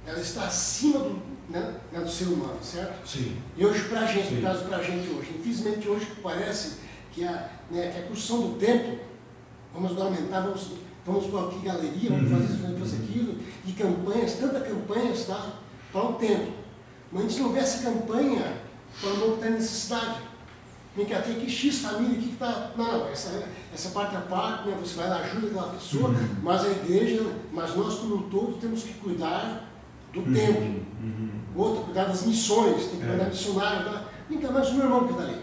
ela está acima do ser humano, certo? Sim. E hoje, para a gente, no caso, para a gente hoje, infelizmente, hoje parece que a construção do templo, vamos lamentar, vamos pôr aqui galeria, vamos fazer isso, vamos fazer aquilo, e campanhas, tanta campanhas, tá, para o templo. Mas a gente não vê essa campanha para não ter necessidade. Vem cá, tem aqui X família aqui que está. Não, essa parte é parte, né? Você vai lá, ajuda aquela pessoa, mas a igreja, mas nós como um todo temos que cuidar do templo. Outra, cuidar das missões, tem que cuidar missionário. Tá? Então, mas o meu irmão que está ali.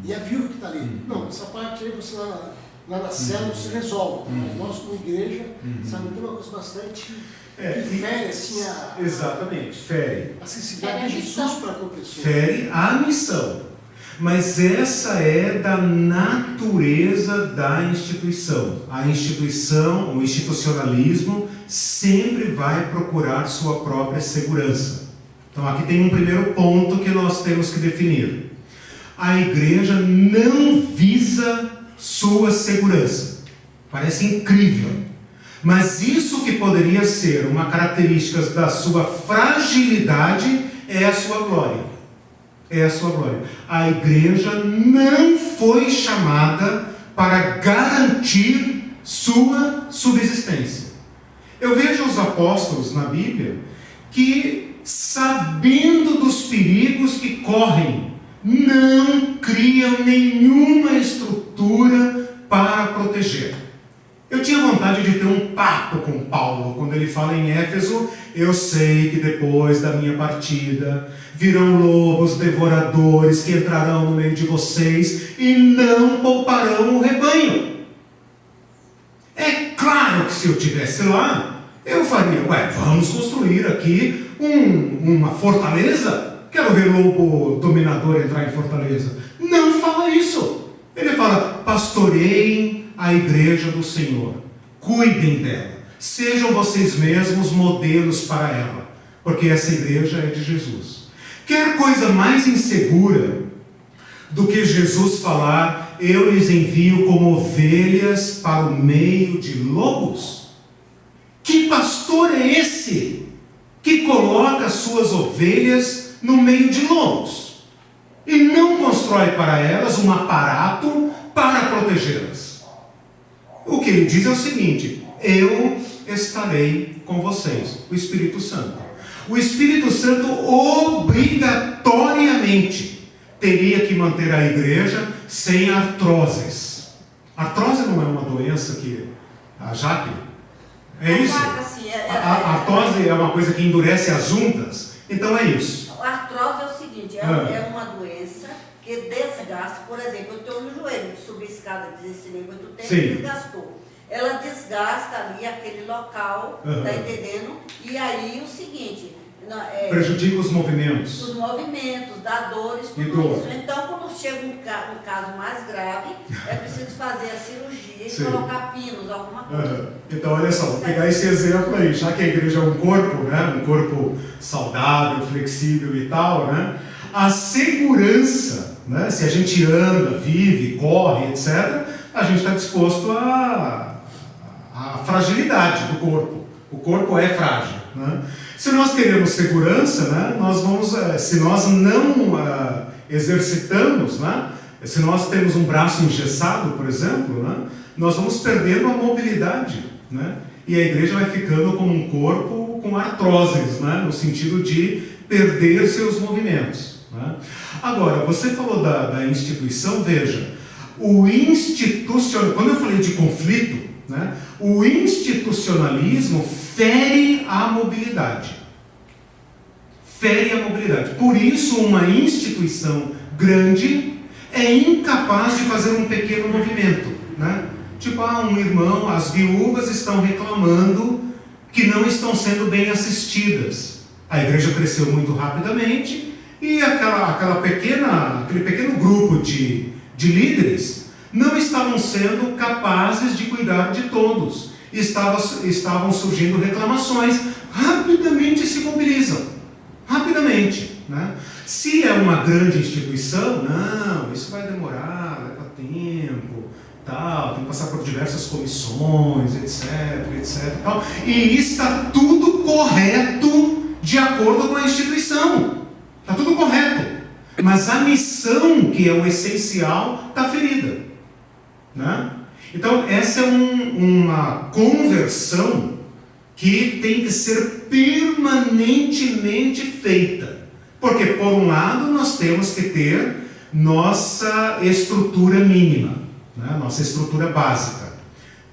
E a viúva que está ali. Não, essa parte aí você lá na célula se resolve. Tá? Mas nós como igreja, sabe, tem uma coisa bastante que fere assim Exatamente, fere. a sensibilidade de Jesus para com a pessoa. Fere a missão. Mas essa é da natureza da instituição. A instituição, o institucionalismo, sempre vai procurar sua própria segurança. Então aqui tem um primeiro ponto que nós temos que definir. A igreja não visa sua segurança. Parece incrível. Mas isso que poderia ser uma característica da sua fragilidade é a sua glória. É a sua glória. A igreja não foi chamada para garantir sua subsistência. Eu vejo os apóstolos na Bíblia que, sabendo dos perigos que correm, não criam nenhuma estrutura para proteger. Eu tinha vontade de ter um papo com Paulo, quando ele fala em Éfeso: eu sei que depois da minha partida virão lobos devoradores que entrarão no meio de vocês e não pouparão o rebanho. É claro que se eu estivesse lá, eu faria: vamos construir aqui uma fortaleza? Quero ver lobo dominador entrar em fortaleza. Não fala isso. Ele fala: pastoreiem a igreja do Senhor, cuidem dela, sejam vocês mesmos modelos para ela, porque essa igreja é de Jesus. Quer coisa mais insegura do que Jesus falar: eu lhes envio como ovelhas para o meio de lobos? Que pastor é esse que coloca suas ovelhas no meio de lobos e não constrói para elas um aparato para protegê-las? O que ele diz é o seguinte: eu estarei com vocês, o Espírito Santo. O Espírito Santo obrigatoriamente teria que manter a igreja sem artroses. Artrose não é uma doença que... A Jaque? É isso? A artrose é uma coisa que endurece as juntas. Então é isso. A artrose é o seguinte, é uma doença que desgasta. Por exemplo, eu estou no joelho, subi a escada desse muito tempo, desgastou. Ela desgasta ali aquele local, tá entendendo? E aí o seguinte... prejudica os movimentos. Os movimentos, dá dores, tudo isso. Então, quando chega um caso mais grave, é preciso fazer a cirurgia e colocar pinos, alguma coisa. Então, olha só, vou pegar esse exemplo aí. Já que a igreja é um corpo, né? Um corpo saudável, flexível e tal, né? A segurança, né? Se a gente anda, vive, corre, etc., a gente está disposto à fragilidade do corpo. O corpo é frágil, né? Se nós queremos segurança, né, se nós não exercitamos, né, se nós temos um braço engessado, por exemplo, né, nós vamos perdendo a mobilidade, né, e a igreja vai ficando como um corpo com artroses, né, no sentido de perder seus movimentos. Né. Agora, você falou da instituição, veja, quando eu falei de conflito, né, o institucionalismo fere a mobilidade. Fere a mobilidade. Por isso, uma instituição grande é incapaz de fazer um pequeno movimento. Né? Tipo, um irmão, as viúvas estão reclamando que não estão sendo bem assistidas. A igreja cresceu muito rapidamente e aquele pequeno grupo de líderes não estavam sendo capazes de cuidar de todos. Estavam surgindo reclamações, rapidamente se mobilizam. Rapidamente. Né? Se é uma grande instituição, não, isso vai demorar, leva tempo, tal, tem que passar por diversas comissões, etc. Tal, e está tudo correto de acordo com a instituição. Está tudo correto. Mas a missão, que é o essencial, está ferida. Né? Então, essa é uma conversão que tem que ser permanentemente feita. Porque, por um lado, nós temos que ter nossa estrutura mínima, né? Nossa estrutura básica,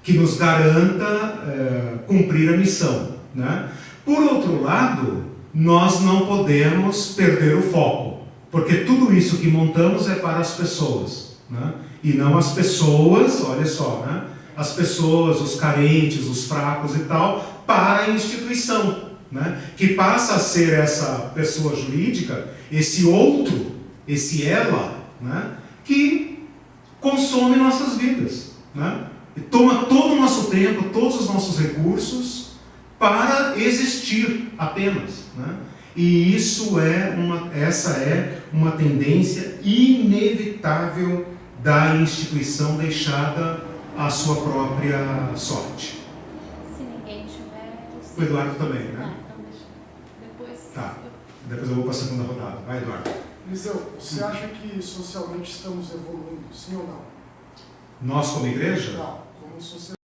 que nos garanta cumprir a missão, né? Por outro lado, nós não podemos perder o foco, porque tudo isso que montamos é para as pessoas, né? E não as pessoas, olha só, né? As pessoas, os carentes, os fracos e tal, para a instituição, né? Que passa a ser essa pessoa jurídica, esse outro, esse ela, né? Que consome nossas vidas, né? E toma todo o nosso tempo, todos os nossos recursos para existir apenas, né? E essa é uma tendência inevitável da instituição deixada à sua própria sorte. Se ninguém tiver... O Eduardo também, né? Então deixa. Depois... Tá. Depois eu vou para a segunda rodada. Vai, Eduardo. Eliseu, você acha que socialmente estamos evoluindo, sim ou não? Nós como igreja? Não, como sociedade.